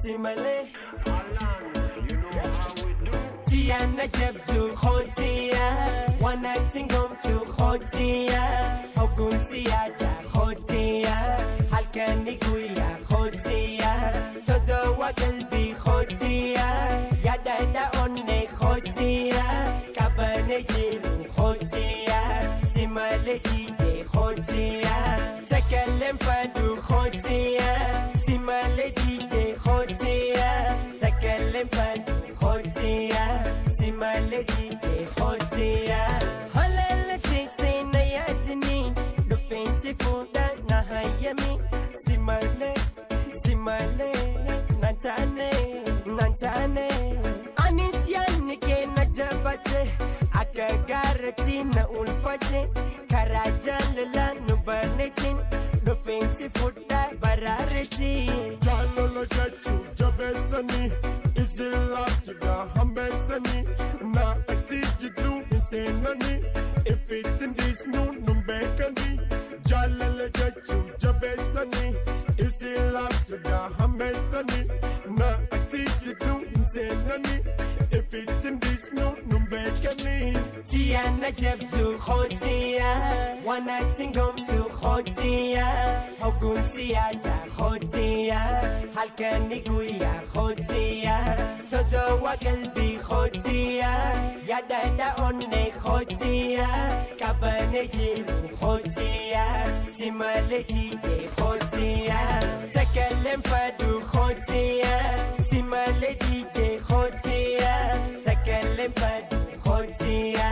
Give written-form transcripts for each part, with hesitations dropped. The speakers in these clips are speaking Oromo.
simale. Tiana jabju khotia, one acting home to khotia, hogun siya khotia, halkani guya khotia, todo wa qalbi khotia, yada onne khotia, kabane jiru khotia, simale jite khotia, takalem fadu khotia, simale jite khotia, takalem fadu khotia, simale jite khotia. Halalati sinayatni, dufensi fuda nahayami, simale, simale, nantane, anisyan ke najabate, akagarati na ulfate, karajan lala nubanetin, dufensi fuda bararati. Jalala jachu jabesani. Easy love to the hambesani. Na atijidu insanani. If it's in this noon, numbekani. Jalala jachu jabesani. Easy love to the hambesani. Na atijidu insanani. If it's in this noon, numbekani. Tiana jabju khotia, one acting home to khotia, hogun siya khotia, halkani guya khotia, todo wa qalbi khotia, yada onne khotia, kabane jiru khotia, simale jite khotia, takalem fadu khotia, simale jite khotia, takalem fadu khotia,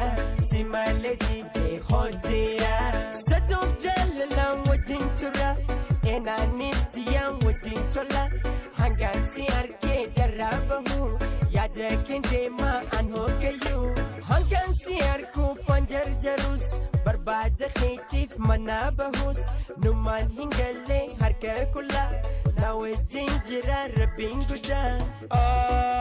simale jite khotia. Sadov jalala wajin chura, ena nitiyam wajin chola, hangan si arke darabahu, yada kendema anho kayu, hangan si arku panjar jarus, barbad khitif manabahus, numan hingale harka kula, na wajin jira rabin guda.